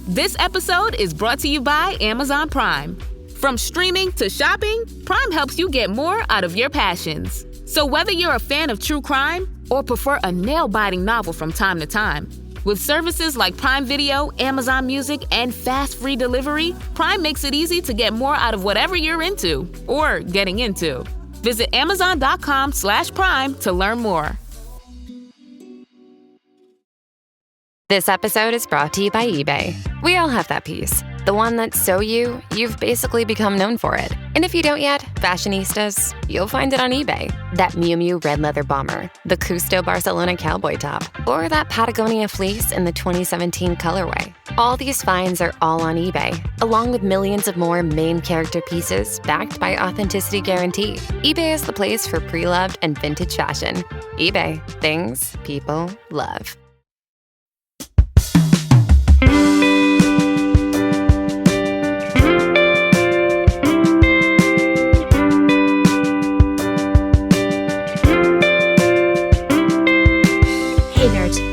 This episode is brought to you by Amazon Prime. From streaming to shopping, Prime helps you get more out of your passions. So whether you're a fan of true crime or prefer a nail-biting novel from time to time, with services like Prime Video, Amazon Music, and fast free delivery, Prime makes it easy to get more out of whatever you're into or getting into. Visit Amazon.com/Prime to learn more. This episode is brought to you by eBay. We all have that piece. The one that's so you've basically become known for it. And if you don't yet, fashionistas, you'll find it on eBay. That Miu Miu red leather bomber, the Custo Barcelona cowboy top, or that Patagonia fleece in the 2017 colorway. All these finds are all on eBay, along with millions of more main character pieces backed by authenticity guarantee. eBay is the place for pre-loved and vintage fashion. eBay, things people love.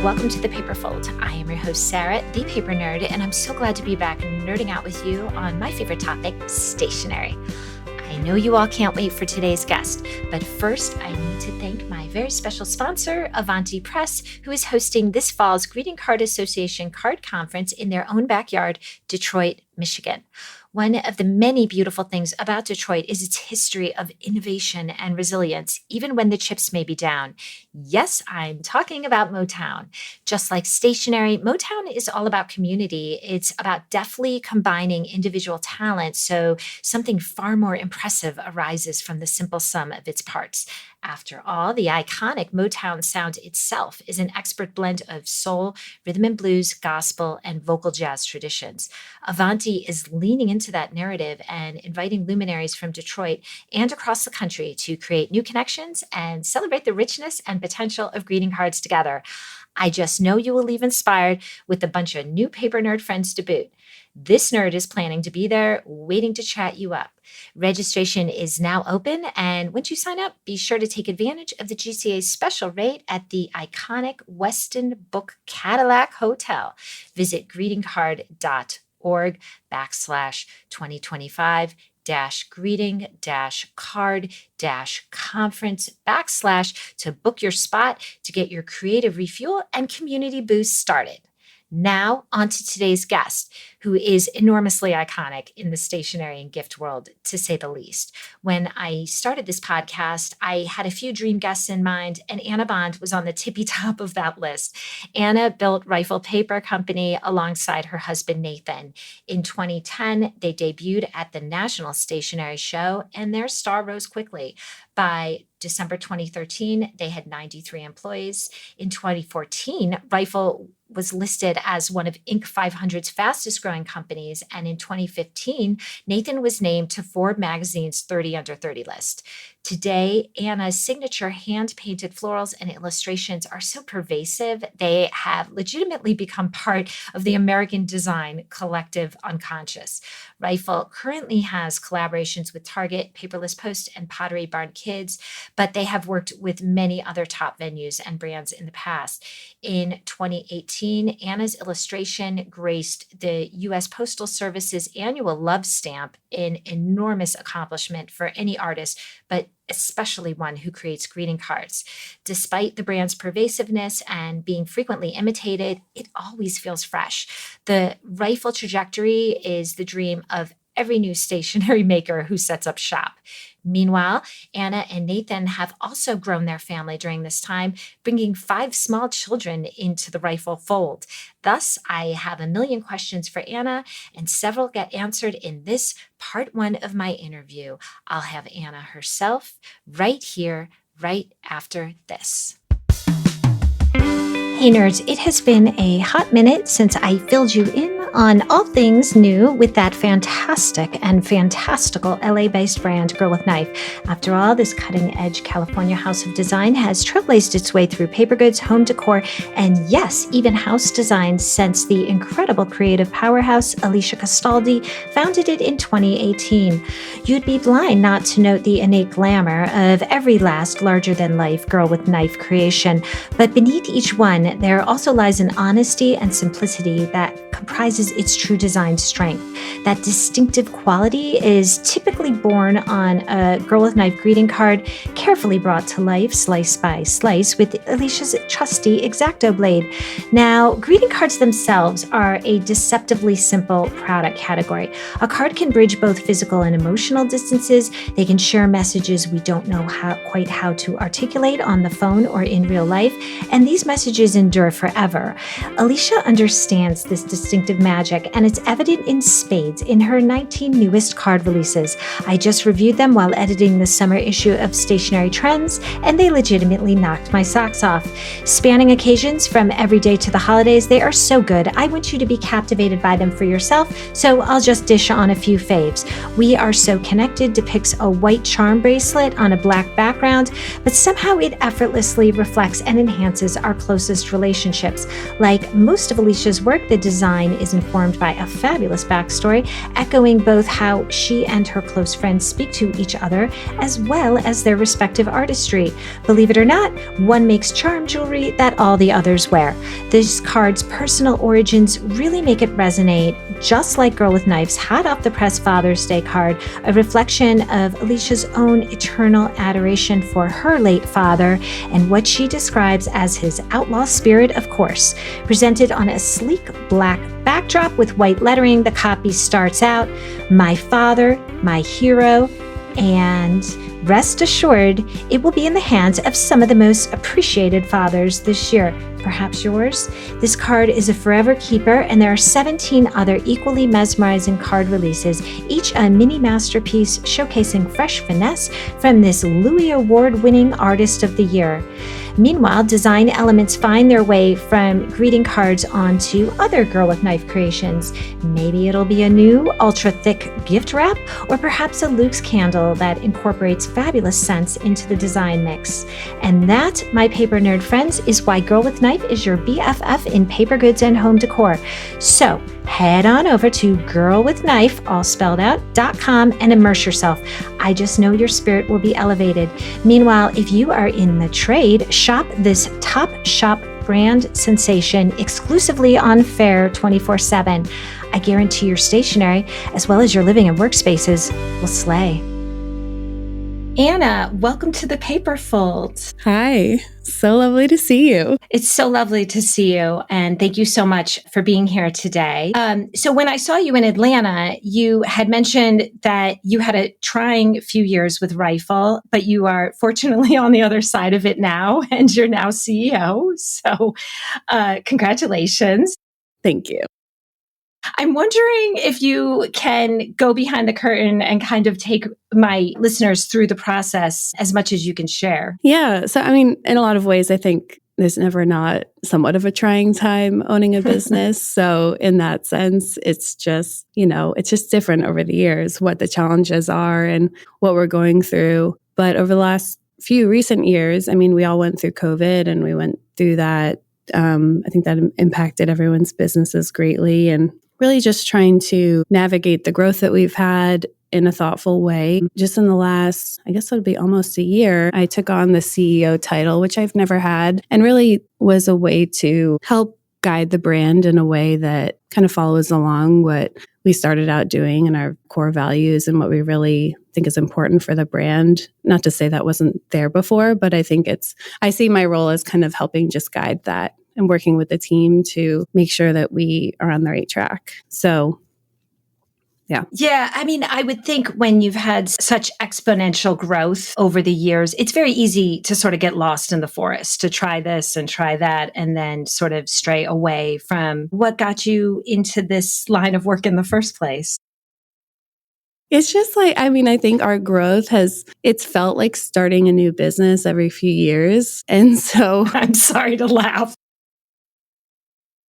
Welcome to The Paper Fold. I am your host, Sarah, the Paper Nerd, and I'm so glad to be back nerding out with you on my favorite topic, stationery. I know you all can't wait for today's guest, but first I need to thank my very special sponsor, Avanti Press, who is hosting this fall's Greeting Card Association Card Conference in their own backyard, Detroit, Michigan. One of the many beautiful things about Detroit is its history of innovation and resilience, even when the chips may be down. Yes, I'm talking about Motown. Just like stationery, Motown is all about community. It's about deftly combining individual talent so something far more impressive arises from the simple sum of its parts. After all, the iconic Motown sound itself is an expert blend of soul, rhythm and blues, gospel, and vocal jazz traditions. Avanti is leaning into that narrative and inviting luminaries from Detroit and across the country to create new connections and celebrate the richness and potential of greeting cards together. I just know you will leave inspired with a bunch of new paper nerd friends to boot. This nerd is planning to be there, waiting to chat you up. Registration is now open, and once you sign up, be sure to take advantage of the GCA's special rate at the iconic Weston Book Cadillac Hotel. Visit greetingcard.org/2025 greeting-card-conference / to book your spot to get your creative refuel and community boost started. Now, on to today's guest, who is enormously iconic in the stationery and gift world, to say the least. When I started this podcast, I had a few dream guests in mind, and Anna Bond was on the tippy top of that list. Anna built Rifle Paper Company alongside her husband, Nathan. In 2010, they debuted at the National Stationery Show, and their star rose quickly. By December 2013, they had 93 employees. In 2014, Rifle was listed as one of Inc. 500's fastest growing companies. And in 2015, Nathan was named to Forbes magazine's 30 Under 30 list. Today, Anna's signature hand-painted florals and illustrations are so pervasive, they have legitimately become part of the American design collective unconscious. Rifle currently has collaborations with Target, Paperless Post, and Pottery Barn Kids, but they have worked with many other top venues and brands in the past. In 2018, Anna's illustration graced the U.S. Postal Service's annual Love Stamp, an enormous accomplishment for any artist, but especially one who creates greeting cards. Despite the brand's pervasiveness and being frequently imitated, it always feels fresh. The Rifle trajectory is the dream of every new stationery maker who sets up shop. Meanwhile, Anna and Nathan have also grown their family during this time, bringing 5 small children into the Rifle fold. Thus, I have a million questions for Anna, and several get answered in this part 1 of my interview. I'll have Anna herself right here, right after this. Hey nerds, it has been a hot minute since I filled you in on all things new with that fantastic and fantastical LA-based brand, Girl with Knife. After all, this cutting-edge California house of design has trailblazed its way through paper goods, home decor, and yes, even house design since the incredible creative powerhouse Alicia Castaldi founded it in 2018. You'd be blind not to note the innate glamour of every last larger-than-life Girl with Knife creation, but beneath each one, there also lies an honesty and simplicity that comprises exposes its true design strength. That distinctive quality is typically born on a Girl with Knife greeting card, carefully brought to life slice by slice with Alicia's trusty X-Acto blade. Now, greeting cards themselves are a deceptively simple product category. A card can bridge both physical and emotional distances. They can share messages we don't know quite how to articulate on the phone or in real life, and these messages endure forever. Alicia understands this distinctive magic, and it's evident in spades in her 19 newest card releases. I just reviewed them while editing the summer issue of Stationery Trends, and they legitimately knocked my socks off. Spanning occasions from every day to the holidays, they are so good. I want you to be captivated by them for yourself, so I'll just dish on a few faves. We Are So Connected depicts a white charm bracelet on a black background, but somehow it effortlessly reflects and enhances our closest relationships. Like most of Alicia's work, the design is informed by a fabulous backstory, echoing both how she and her close friends speak to each other, as well as their respective artistry. Believe it or not, one makes charm jewelry that all the others wear. This card's personal origins really make it resonate, just like Girl with Knife's hot-off-the-press Father's Day card, a reflection of Alicia's own eternal adoration for her late father and what she describes as his outlaw spirit, of course. Presented on a sleek black backdrop with white lettering, the copy starts out, "My father, my hero," and rest assured, it will be in the hands of some of the most appreciated fathers this year. Perhaps yours? This card is a forever keeper, and there are 17 other equally mesmerizing card releases, each a mini masterpiece showcasing fresh finesse from this Louis Award-winning Artist of the Year. Meanwhile, design elements find their way from greeting cards onto other Girl with Knife creations. Maybe it'll be a new ultra-thick gift wrap, or perhaps a Luke's candle that incorporates fabulous scents into the design mix. And that, my paper nerd friends, is why Girl with Knife is your BFF in paper goods and home decor. So head on over to girlwithknife, all spelled out, .com and immerse yourself. I just know your spirit will be elevated. Meanwhile, if you are in the trade, shop this top shop brand sensation exclusively on Faire 24/7. I guarantee your stationery, as well as your living and workspaces, will slay. Anna, welcome to the Paper Fold. Hi, so lovely to see you. It's so lovely to see you, and thank you so much for being here today. So when I saw you in Atlanta, you had mentioned that you had a trying few years with Rifle, but you are fortunately on the other side of it now, and you're now CEO. So congratulations. Thank you. I'm wondering if you can go behind the curtain and kind of take my listeners through the process as much as you can share. Yeah. So, I mean, in a lot of ways, I think there's never not somewhat of a trying time owning a business. So in that sense, it's just, it's just different over the years, what the challenges are and what we're going through. But over the last few recent years, I mean, we all went through COVID and we went through that. I think that impacted everyone's businesses greatly, and really just trying to navigate the growth that we've had in a thoughtful way. Just in the last, I guess it'll be almost a year, I took on the CEO title, which I've never had, and really was a way to help guide the brand in a way that kind of follows along what we started out doing and our core values and what we really think is important for the brand. Not to say that wasn't there before, but I think I see my role as kind of helping just guide that and working with the team to make sure that we are on the right track. So, yeah. Yeah. I mean, I would think when you've had such exponential growth over the years, it's very easy to sort of get lost in the forest, to try this and try that, and then sort of stray away from what got you into this line of work in the first place. It's just like, I mean, I think our growth it's felt like starting a new business every few years. And so I'm sorry to laugh.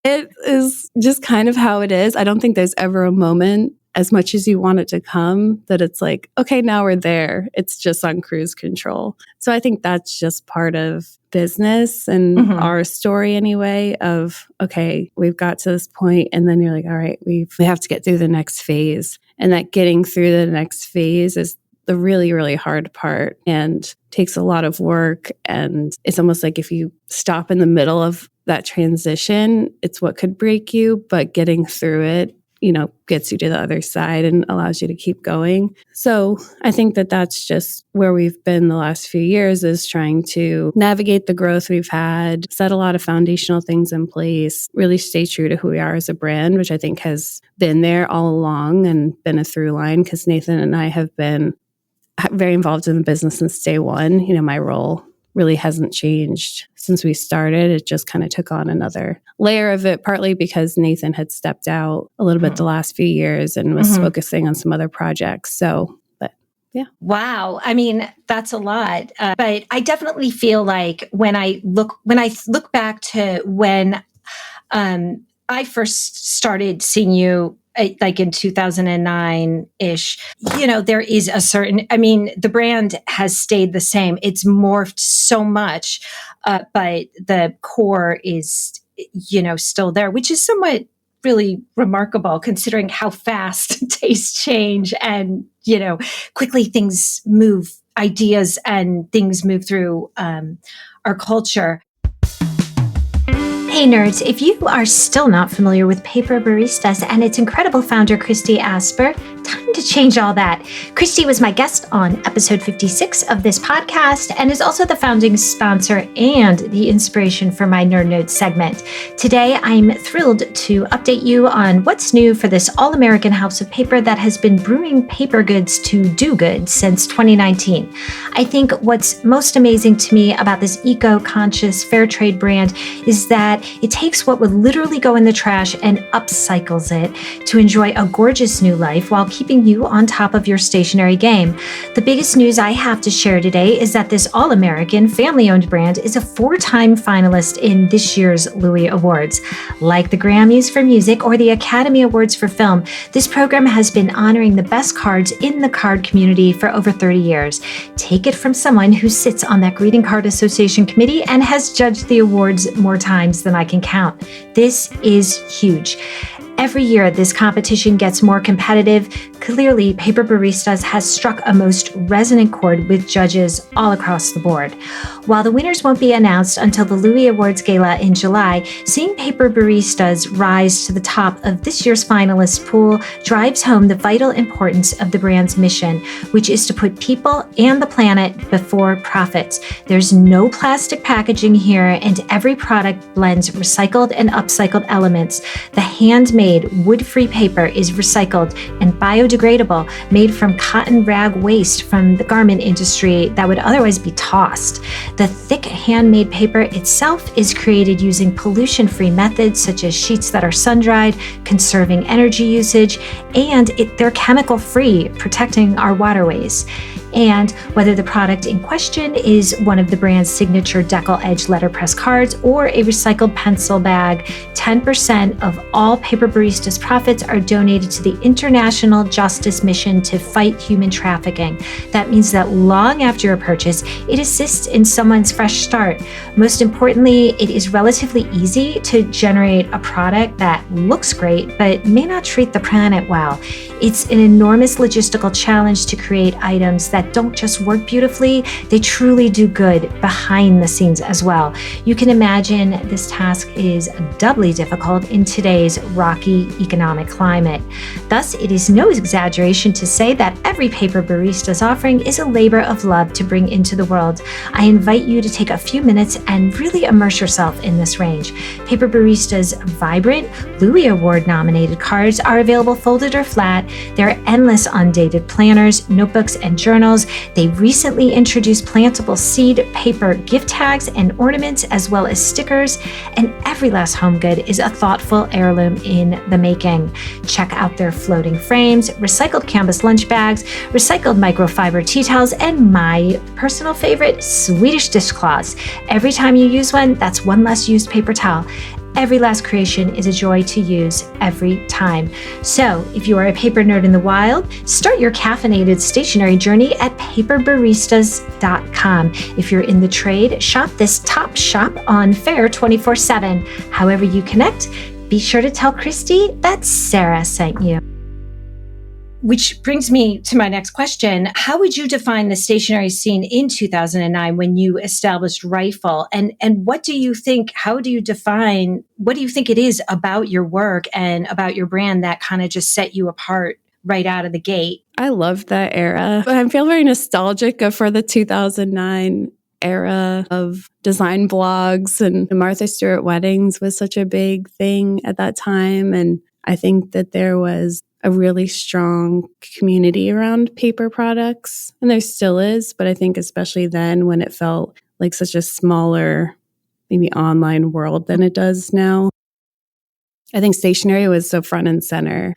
It is just kind of how it is. I don't think there's ever a moment, as much as you want it to come, that it's like, okay, now we're there. It's just on cruise control. So I think that's just part of business and our story anyway of, okay, we've got to this point, and then you're like, all right, we have to get through the next phase. And that getting through the next phase is the really, really hard part and takes a lot of work. And it's almost like if you stop in the middle of that transition, it's what could break you, but getting through it, gets you to the other side and allows you to keep going. So I think that that's just where we've been the last few years, is trying to navigate the growth we've had, set a lot of foundational things in place, really stay true to who we are as a brand, which I think has been there all along and been a through line, because Nathan and I have been very involved in the business since day one. My role really hasn't changed since we started. It just kind of took on another layer of it, partly because Nathan had stepped out a little bit the last few years and was focusing on some other projects. So, but yeah. Wow. I mean, that's a lot. But I definitely feel like when I look back to when I first started seeing you, like in 2009-ish, there is a certain, the brand has stayed the same. It's morphed so much, but the core is, still there, which is somewhat really remarkable considering how fast tastes change and, quickly things move, ideas and things move through our culture. Hey nerds, if you are still not familiar with Paper Baristas and its incredible founder, Christy Asper, time to change all that. Christy was my guest on episode 56 of this podcast and is also the founding sponsor and the inspiration for my Nerd Notes segment. Today, I'm thrilled to update you on what's new for this all-American house of paper that has been brewing paper goods to do good since 2019. I think what's most amazing to me about this eco-conscious fair trade brand is that it takes what would literally go in the trash and upcycles it to enjoy a gorgeous new life while keeping you on top of your stationery game. The biggest news I have to share today is that this all-American family-owned brand is a 4-time finalist in this year's Louis Awards. Like the Grammys for music or the Academy Awards for film, this program has been honoring the best cards in the card community for over 30 years. Take it from someone who sits on that Greeting Card Association committee and has judged the awards more times than I can count. This is huge. Every year, this competition gets more competitive. Clearly, Paper Baristas has struck a most resonant chord with judges all across the board. While the winners won't be announced until the Louis Awards Gala in July, seeing Paper Baristas rise to the top of this year's finalist pool drives home the vital importance of the brand's mission, which is to put people and the planet before profits. There's no plastic packaging here, and every product blends recycled and upcycled elements. The handmade wood-free paper is recycled and biodegradable, made from cotton rag waste from the garment industry that would otherwise be tossed. The thick handmade paper itself is created using pollution-free methods such as sheets that are sun-dried, conserving energy usage, and they're chemical-free, protecting our waterways. And whether the product in question is one of the brand's signature decal edge letterpress cards or a recycled pencil bag, 10% of all Paper Baristas profits are donated to the International Justice Mission to fight human trafficking. That means that long after your purchase, it assists in someone's fresh start. Most importantly, it is relatively easy to generate a product that looks great but may not treat the planet well. It's an enormous logistical challenge to create items that don't just work beautifully, they truly do good behind the scenes as well. You can imagine this task is doubly difficult in today's rocky economic climate. Thus, it is no exaggeration to say that every Paper Barista's offering is a labor of love to bring into the world. I invite you to take a few minutes and really immerse yourself in this range. Paper Barista's vibrant Louis Award nominated cards are available folded or flat. There are endless undated planners, notebooks, and journals. They recently introduced plantable seed paper gift tags and ornaments, as well as stickers, and every last home good is a thoughtful heirloom in the making. Check out their floating frames, recycled canvas lunch bags, recycled microfiber tea towels, and my personal favorite, Swedish dishcloths. Every time you use one, that's one less used paper towel. Every last creation is a joy to use every time. So if you are a paper nerd in the wild, start your caffeinated stationery journey at paperbaristas.com. If you're in the trade, shop this top shop on Fair 24/7. However you connect, be sure to tell Christy that Sarah sent you. Which brings me to my next question. How would you define the stationery scene in 2009 when you established Rifle? And what do you think, what do you think it is about your work and about your brand that kind of just set you apart right out of the gate? I loved that era. I feel very nostalgic for the 2009 era of design blogs, and Martha Stewart weddings was such a big thing at that time. And I think that there was a really strong community around paper products, and there still is, but I think especially then when it felt like such a smaller, maybe online world than it does now. I think stationery was so front and center.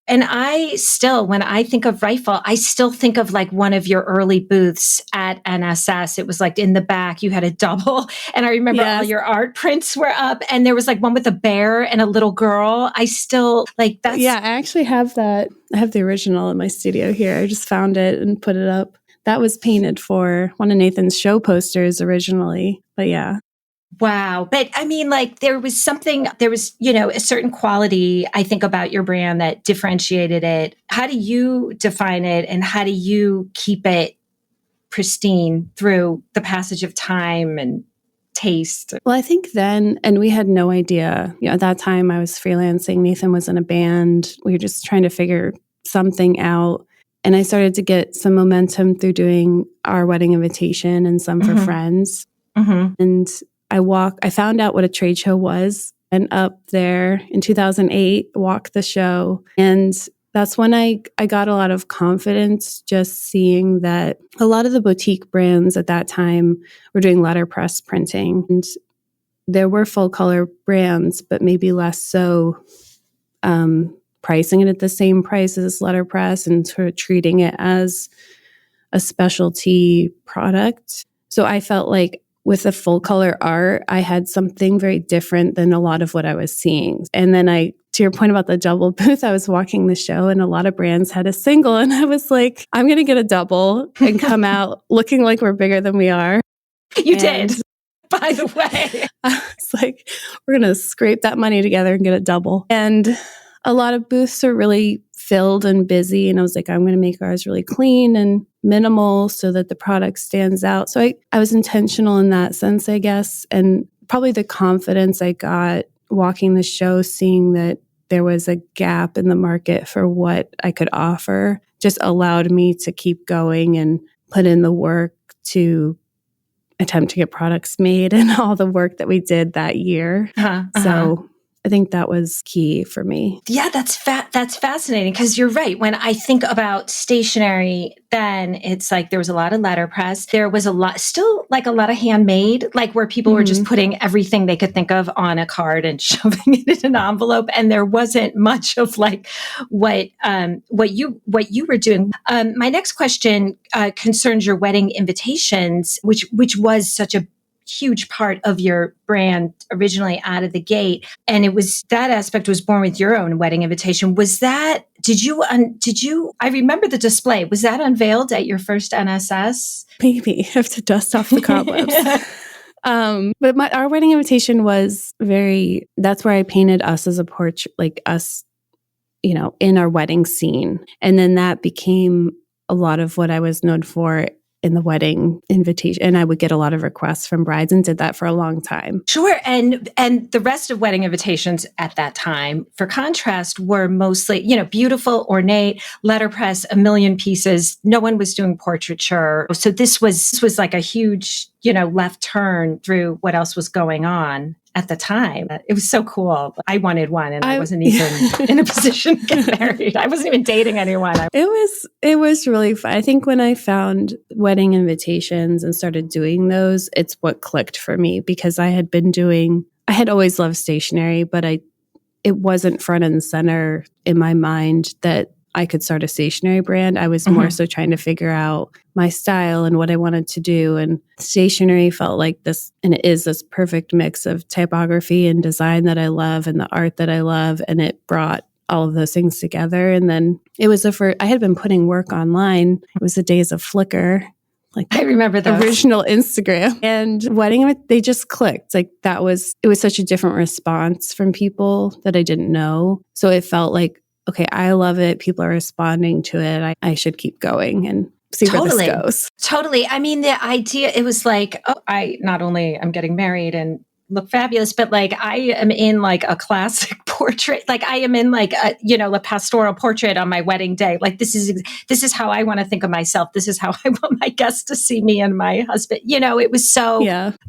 And when I think of Rifle, I still think of like one of your early booths at NSS. It was like in the back, you had a double. And I remember all your art prints were up, and there was like one with a bear and a little girl. I still like that. Yeah, I actually have that. I have the original in my studio here. I just found it and put it up. That was painted for one of Nathan's show posters originally. But yeah. Wow. But I mean, like there was, a certain quality, I think, about your brand that differentiated it. How do you define it, and how do you keep it pristine through the passage of time and taste? Well, I think then, and we had no idea, at that time I was freelancing. Nathan was in a band. We were just trying to figure something out. And I started to get some momentum through doing our wedding invitation and some for friends. Mm-hmm. And I found out what a trade show was, and up there in 2008, walked the show. And that's when I got a lot of confidence just seeing that a lot of the boutique brands at that time were doing letterpress printing. And there were full color brands, but maybe less so, pricing it at the same price as letterpress and sort of treating it as a specialty product. So I felt like with the full color art, I had something very different than a lot of what I was seeing. And then to your point about the double booth, I was walking the show and a lot of brands had a single, and I was like, I'm going to get a double and come out looking like we're bigger than we are. You did, by the way. It's like, we're going to scrape that money together and get a double. And a lot of booths are really filled and busy. And I was like, I'm going to make ours really clean and minimal so that the product stands out. So I was intentional in that sense, I guess. And probably the confidence I got walking the show, seeing that there was a gap in the market for what I could offer, just allowed me to keep going and put in the work to attempt to get products made and all the work that we did that year. So I think that was key for me. Yeah, that's fascinating, because you're right. When I think about stationery, then it's like there was a lot of letterpress. There was still a lot of handmade, like where people were just putting everything they could think of on a card and shoving it in an envelope. And there wasn't much of like what you were doing. My next question concerns your wedding invitations, which was such a huge part of your brand originally out of the gate. And that aspect was born with your own wedding invitation. Did you, I remember the display. Was that unveiled at your first NSS? Maybe. I have to dust off the cobwebs. But our wedding invitation was that's where I painted us as a portrait, like us, in our wedding scene. And then that became a lot of what I was known for in the wedding invitation. And I would get a lot of requests from brides, and did that for a long time. Sure. And the rest of wedding invitations at that time, for contrast, were mostly, beautiful, ornate, letterpress, a million pieces. No one was doing portraiture. So this was like a huge, left turn through what else was going on at the time. It was so cool. I wanted one, and I wasn't even in a position to get married. I wasn't even dating anyone. It was really fun. I think when I found wedding invitations and started doing those, it's what clicked for me, because I had always loved stationery, but it wasn't front and center in my mind that I could start a stationery brand. I was more so trying to figure out my style and what I wanted to do. And stationery felt like this, and it is this perfect mix of typography and design that I love and the art that I love. And it brought all of those things together. And then it was I had been putting work online. It was the days of Flickr. Like I remember the original Instagram, and wedding, they just clicked. Like it was such a different response from people that I didn't know. So it felt like okay, I love it. People are responding to it. I should keep going and see where this goes. Totally. I mean, the idea, it was like, oh, I not only am getting married and look fabulous, but like I am in like a classic portrait. Like I am in like a, a pastoral portrait on my wedding day. Like this is how I want to think of myself. This is how I want my guests to see me and my husband. It was so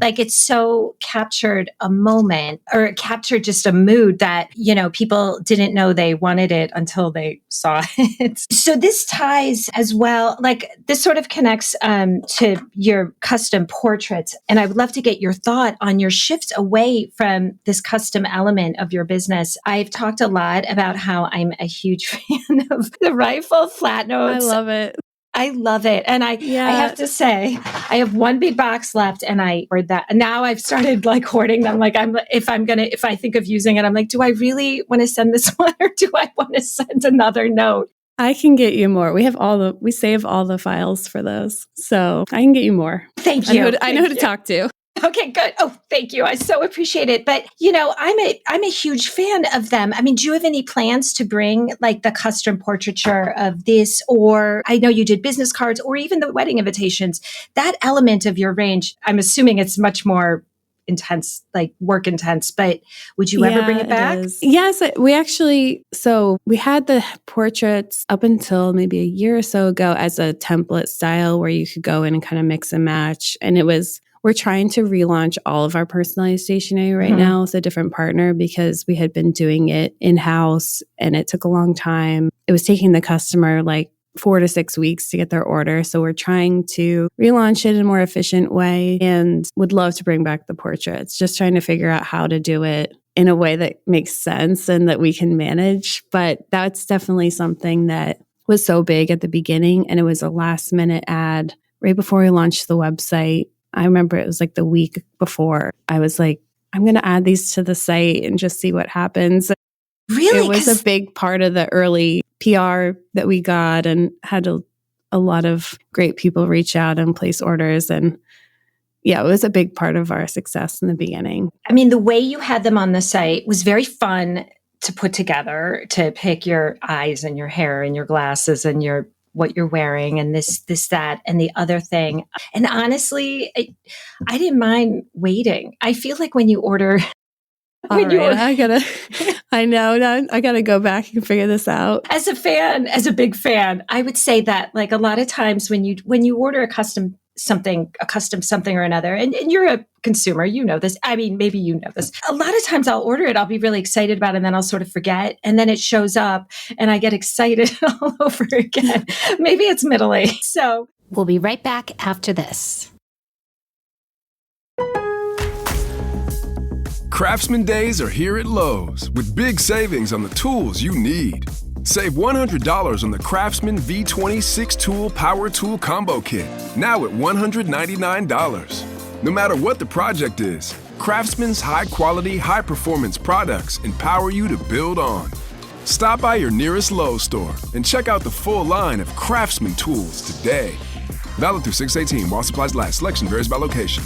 like it so captured a moment, or it captured just a mood that, people didn't know they wanted it until they saw it. So this ties as well, like this sort of connects to your custom portraits. And I would love to get your thought on your shift away from this custom element of your business. I've talked a lot about how I'm a huge fan of the rifle flat notes. I love it. I love it. And I have to say, I have one big box left and I hoard that. And now I've started like hoarding them. Like if I think of using it, I'm like, do I really want to send this one or do I want to send another note? I can get you more. We save all the files for those. So I can get you more. Thank you. I know who to talk to. Okay, good. Oh, thank you. I so appreciate it. But, I'm a huge fan of them. I mean, do you have any plans to bring like the custom portraiture of this? Or I know you did business cards or even the wedding invitations. That element of your range, I'm assuming it's much more intense, like work intense, but would you ever bring it back? Yes, we had the portraits up until maybe a year or so ago as a template style where you could go in and kind of mix and match. And we're trying to relaunch all of our personalized stationery right now with a different partner because we had been doing it in-house and it took a long time. It was taking the customer like 4 to 6 weeks to get their order. So we're trying to relaunch it in a more efficient way and would love to bring back the portraits, just trying to figure out how to do it in a way that makes sense and that we can manage. But that's definitely something that was so big at the beginning. And it was a last minute ad right before we launched the website. I remember it was like the week before. I was like, I'm going to add these to the site and just see what happens. Really? It was a big part of the early PR that we got and had a lot of great people reach out and place orders. And it was a big part of our success in the beginning. I mean, the way you had them on the site was very fun to put together, to pick your eyes and your hair and your glasses and what you're wearing and this, that, and the other thing. And honestly, I didn't mind waiting. I feel like when you order, I gotta go back and figure this out. As a big fan, I would say that like a lot of times when you order a custom something or another, and you're a consumer, you know this. I mean, maybe you know this. A lot of times I'll order it, I'll be really excited about it, and then I'll sort of forget, and then it shows up, and I get excited all over again. Maybe it's middle age. So we'll be right back after this. Craftsman Days are here at Lowe's with big savings on the tools you need. Save $100 on the Craftsman V20 6-tool Power Tool Combo Kit, now at $199. No matter what the project is, Craftsman's high-quality, high-performance products empower you to build on. Stop by your nearest Lowe's store and check out the full line of Craftsman tools today. Valid through 6/18 while supplies last. Selection varies by location.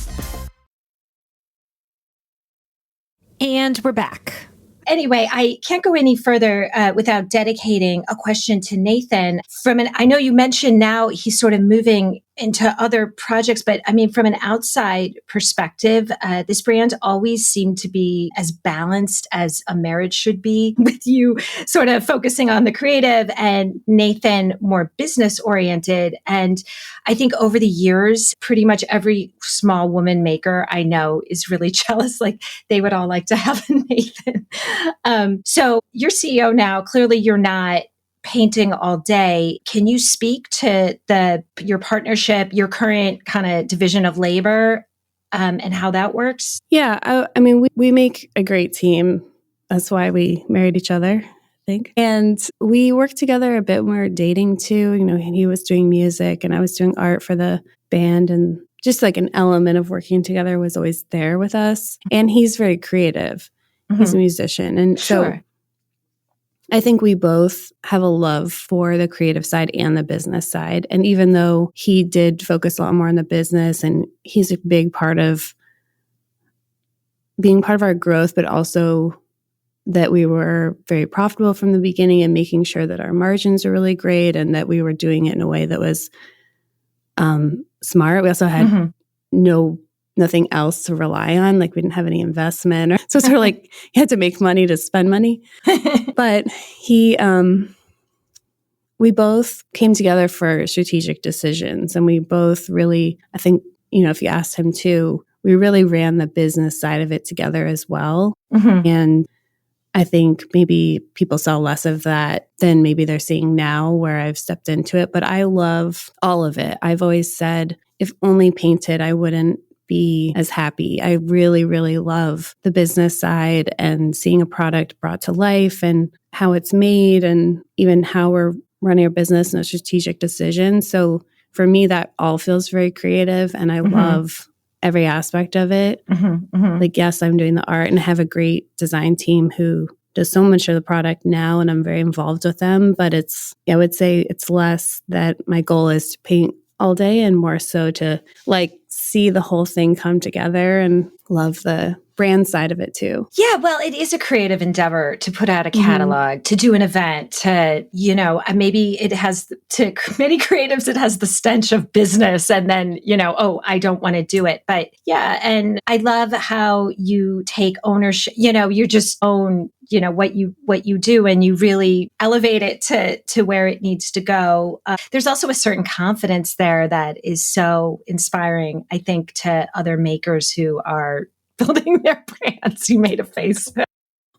And we're back. Anyway, I can't go any further without dedicating a question to Nathan. I know you mentioned now he's sort of moving into other projects, but I mean, from an outside perspective, this brand always seemed to be as balanced as a marriage should be, with you sort of focusing on the creative and Nathan more business oriented. And I think over the years, pretty much every small woman maker I know is really jealous. Like they would all like to have a Nathan. So you're CEO now. Clearly you're not painting all day. Can you speak to your partnership, your current kind of division of labor, and how that works? Yeah, I mean, we make a great team. That's why we married each other, I think. And we worked together a bit when we were dating too. You know, he was doing music and I was doing art for the band, and just like an element of working together was always there with us. And he's very creative. Mm-hmm. He's a musician. And so I think we both have a love for the creative side and the business side. And even though he did focus a lot more on the business, and he's a big part of being part of our growth, but also that we were very profitable from the beginning and making sure that our margins are really great and that we were doing it in a way that was smart. We also had nothing else to rely on. Like we didn't have any investment. So it's sort of like you had to make money to spend money. But we both came together for strategic decisions. And we both really, I think, if you asked him too, we really ran the business side of it together as well. And I think maybe people saw less of that than maybe they're seeing now where I've stepped into it. But I love all of it. I've always said, if only painted, I wouldn't be as happy. I really, really love the business side and seeing a product brought to life and how it's made and even how we're running our business and a strategic decision. So for me, that all feels very creative and I love every aspect of it. Like, yes, I'm doing the art and I have a great design team who does so much of the product now and I'm very involved with them. But I would say it's less that my goal is to paint all day and more so to see the whole thing come together and love the brand side of it too. Yeah, well, it is a creative endeavor to put out a catalog, to do an event, to, maybe it has, to many creatives, it has the stench of business and then, I don't want to do it. But yeah, and I love how you take ownership, you just own, what you do and you really elevate it to where it needs to go. There's also a certain confidence there that is so inspiring, I think, to other makers who are building their brands. You made a face.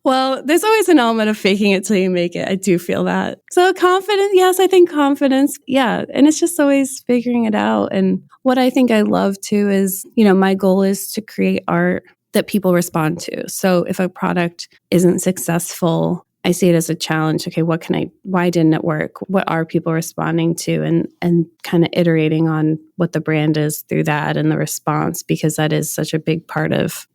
Well, there's always an element of faking it till you make it. I do feel that. So confidence, yes, I think confidence. Yeah. And it's just always figuring it out. And what I think I love too is, my goal is to create art that people respond to. So if a product isn't successful, I see it as a challenge. Okay, why didn't it work? What are people responding to? And kind of iterating on what the brand is through that and the response, because that is such a big part of,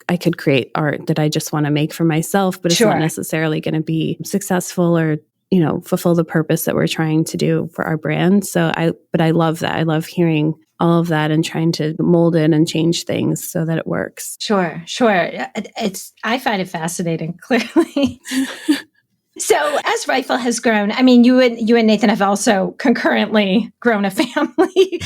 I could create art that I just want to make for myself, but it's not necessarily going to be successful or, fulfill the purpose that we're trying to do for our brand. But I love that. I love hearing all of that and trying to mold it and change things so that it works. Sure. I find it fascinating, clearly. So as Rifle has grown, I mean, you and Nathan have also concurrently grown a family,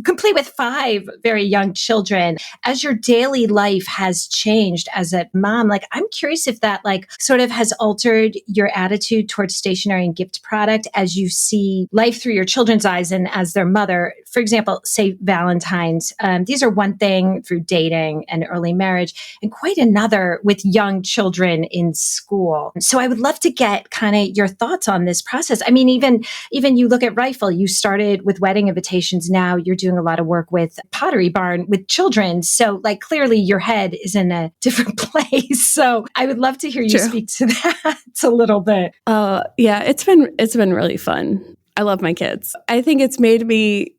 complete with 5 very young children. As your daily life has changed as a mom, I'm curious if that sort of has altered your attitude towards stationery and gift product as you see life through your children's eyes and as their mother. For example, say Valentine's. These are one thing through dating and early marriage, and quite another with young children in school. So I would love to get kind of your thoughts on this process. I mean, even you look at Rifle, you started with wedding invitations. Now you're doing a lot of work with Pottery Barn with children. So clearly your head is in a different place. So I would love to hear you speak to that a little bit. Yeah, it's been really fun. I love my kids. I think it's made me,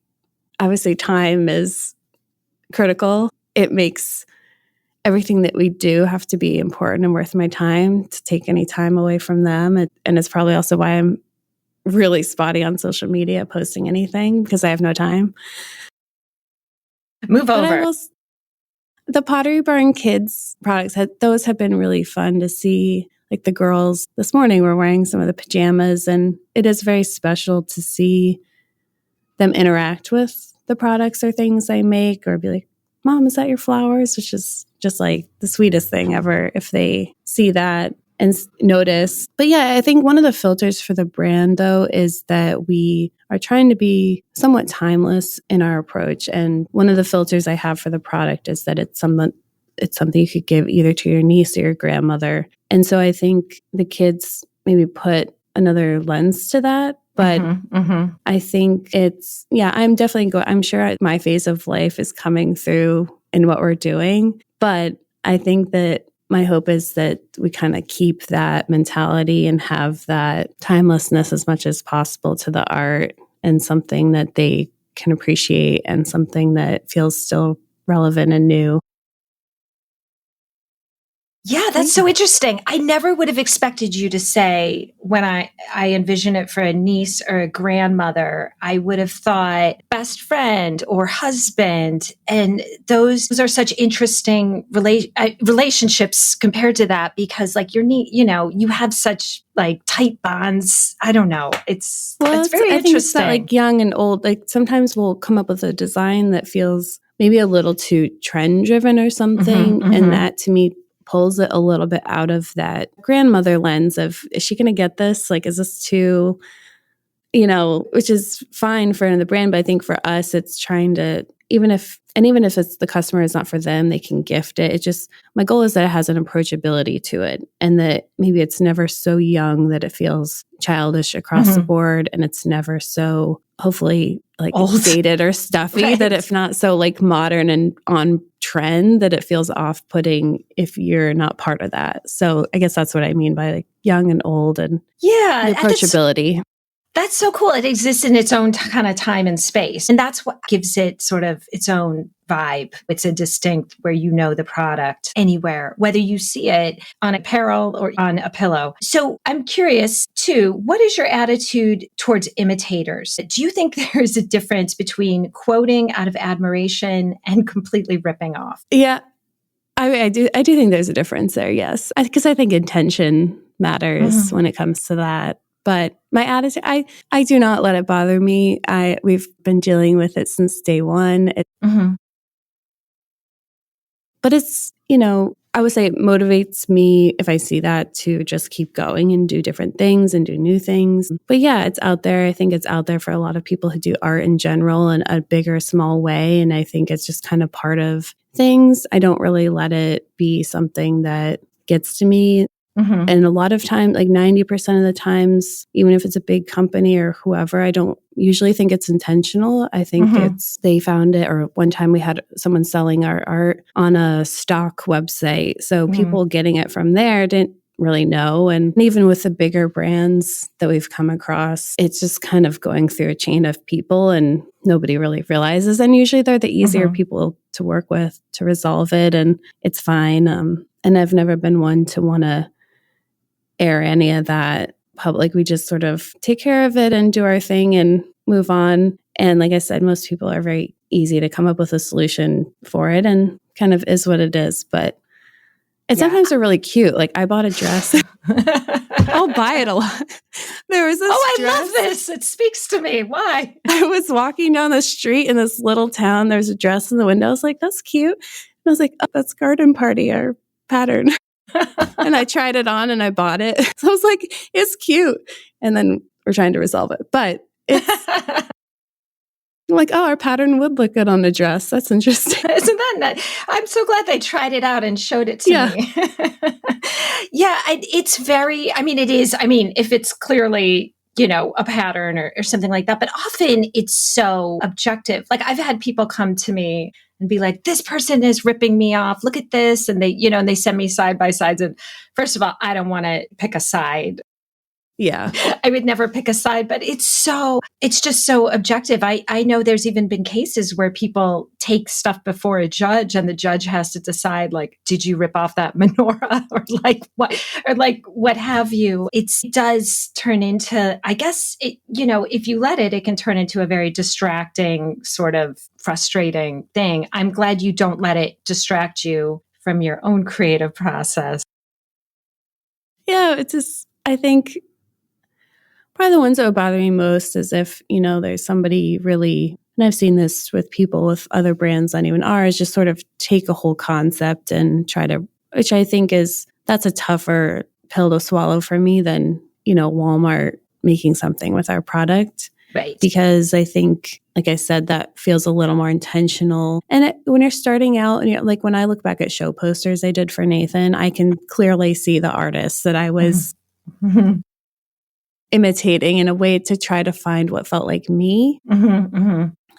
obviously time is critical. It makes everything that we do have to be important and worth my time to take any time away from them. And it's probably also why I'm really spotty on social media posting anything because I have no time. Move over. The Pottery Barn Kids products, those have been really fun to see. The girls this morning were wearing some of the pajamas, and it is very special to see them interact with the products or things I make or be like, Mom, is that your flowers? Which is just the sweetest thing ever if they see that and notice. But yeah, I think one of the filters for the brand, though, is that we are trying to be somewhat timeless in our approach. And one of the filters I have for the product is that it's something you could give either to your niece or your grandmother. And so I think the kids maybe put another lens to that. But I think I'm sure my phase of life is coming through in what we're doing. But I think that my hope is that we kind of keep that mentality and have that timelessness as much as possible to the art and something that they can appreciate and something that feels still relevant and new. Yeah, that's so interesting. I never would have expected you to say, when I envision it for a niece or a grandmother, I would have thought best friend or husband. And those are such interesting relationships compared to that, because like you have such like tight bonds. I don't know. It's very interesting. I think it's that like young and old, like sometimes we'll come up with a design that feels maybe a little too trend driven or something. And that to me pulls it a little bit out of that grandmother lens of, is she going to get this? Like, is this too, which is fine for the brand. But I think for us, it's trying to, even if it's the customer is not for them, they can gift it. It just, my goal is that it has an approachability to it, and that maybe it's never so young that it feels childish across the board. And it's never so, hopefully, like dated or stuffy, that it's not so like modern and on trend that it feels off-putting if you're not part of that. So I guess that's what I mean by like young and old and the approachability. That's so cool. It exists in its own kind of time and space. And that's what gives it sort of its own vibe. It's a distinct where the product anywhere, whether you see it on apparel or on a pillow. So I'm curious too, what is your attitude towards imitators? Do you think there's a difference between quoting out of admiration and completely ripping off? Yeah, I do think there's a difference there, yes. Because I think intention matters when it comes to that. But my attitude, I do not let it bother me. We've been dealing with it since day one. But it's, I would say it motivates me if I see that to just keep going and do different things and do new things. But yeah, it's out there. I think it's out there for a lot of people who do art in general in a big or small way. And I think it's just kind of part of things. I don't really let it be something that gets to me. And a lot of times, like 90% of the times, even if it's a big company or whoever, I don't usually think it's intentional. I think it's they found it, or one time we had someone selling our art on a stock website. So people getting it from there didn't really know. And even with the bigger brands that we've come across, it's just kind of going through a chain of people and nobody really realizes. And usually they're the easier people to work with to resolve it. And it's fine. And I've never been one to want to air any of that public. We just sort of take care of it and do our thing and move on. And like I said, most people are very easy to come up with a solution for it, and kind of is what it is. But it sometimes are really cute. Like I bought a dress. I'll buy it a lot. There was this I dress. love this. It speaks to me. Why? I was walking down the street in this little town. There's a dress in the window. I was like, that's cute. And I was like, oh, that's Garden Party, our pattern. And I tried it on and I bought it. So I was like, it's cute. And then we're trying to resolve it. But it's like, oh, our pattern would look good on a dress. That's interesting. Isn't that nice? I'm so glad they tried it out and showed it to me. It's very, it is, if it's clearly, a pattern or something like that, but often it's so objective. Like I've had people come to me and be like, this person is ripping me off. Look at this. And they, and they send me side by sides. And first of all, I don't want to pick a side. Yeah. I would never pick a side, but it's just so objective. I know there's even been cases where people take stuff before a judge and the judge has to decide, like, did you rip off that menorah or what have you? It does turn into, I guess, if you let it, it can turn into a very distracting, sort of frustrating thing. I'm glad you don't let it distract you from your own creative process. Yeah, it's just, I think probably the ones that would bother me most is if, there's somebody really, and I've seen this with people with other brands, not even ours, just sort of take a whole concept and try to, which I think that's a tougher pill to swallow for me than, Walmart making something with our product. Right. Because I think, like I said, that feels a little more intentional. And when you're starting out, and like when I look back at show posters I did for Nathan, I can clearly see the artists that I was imitating in a way to try to find what felt like me.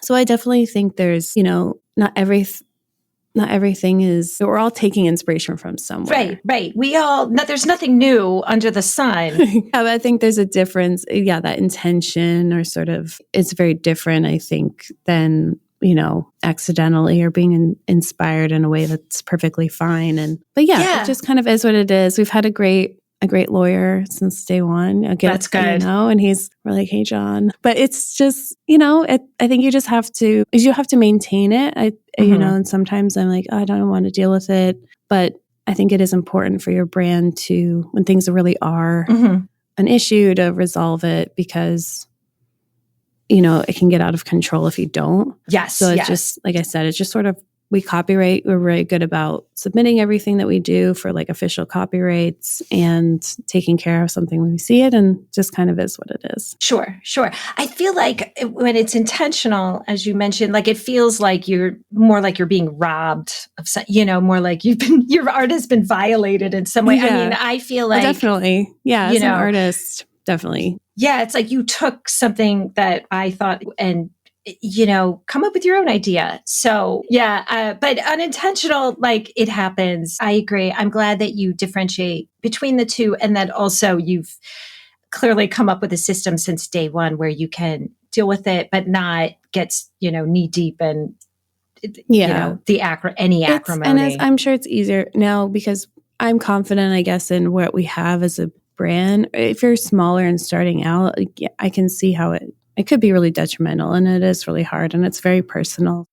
So I definitely think there's, not everything is, we're all taking inspiration from somewhere. Right. There's nothing new under the sun. But I think there's a difference. Yeah, that intention or sort of, it's very different, I think, than accidentally or being inspired in a way that's perfectly fine. But it just kind of is what it is. We've had a great lawyer since day one. That's good. And we're like, hey, John. But it's just, I think you just have to maintain it. And sometimes I'm like, I don't want to deal with it. But I think it is important for your brand to, when things really are an issue, to resolve it, because it can get out of control if you don't. Yes. So it's just, like I said, it's just sort of, we copyright. We're very good about submitting everything that we do for like official copyrights and taking care of something when we see it, and just kind of is what it is. Sure. I feel like when it's intentional, as you mentioned, like it feels like you're being robbed of, more like your art has been violated in some way. Yeah. I mean, I feel like definitely, as an artist, definitely. Yeah, it's like you took something that I thought and come up with your own idea. So but unintentional, like it happens. I agree. I'm glad that you differentiate between the two, and that also you've clearly come up with a system since day one where you can deal with it, but not get, knee deep in, any acrimony. And I'm sure it's easier now because I'm confident, I guess, in what we have as a brand. If you're smaller and starting out, I can see how it could be really detrimental, and it is really hard, and it's very personal.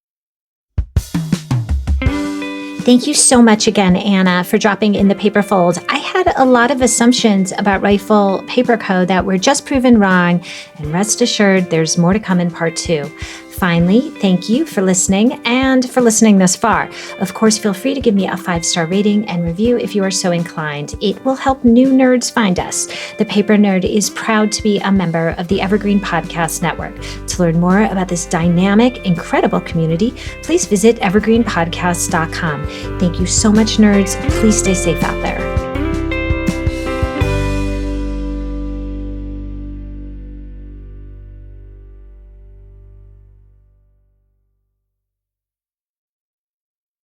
Thank you so much again, Anna, for dropping in the paper fold. I had a lot of assumptions about Rifle Paper Co. that were just proven wrong, and rest assured there's more to come in part 2. Finally, thank you for listening and for listening this far. Of course, feel free to give me a 5-star rating and review if you are so inclined. It will help new nerds find us. The Paper Nerd is proud to be a member of the Evergreen Podcast Network. To learn more about this dynamic, incredible community, please visit evergreenpodcast.com. Thank you so much, nerds. Please stay safe out there.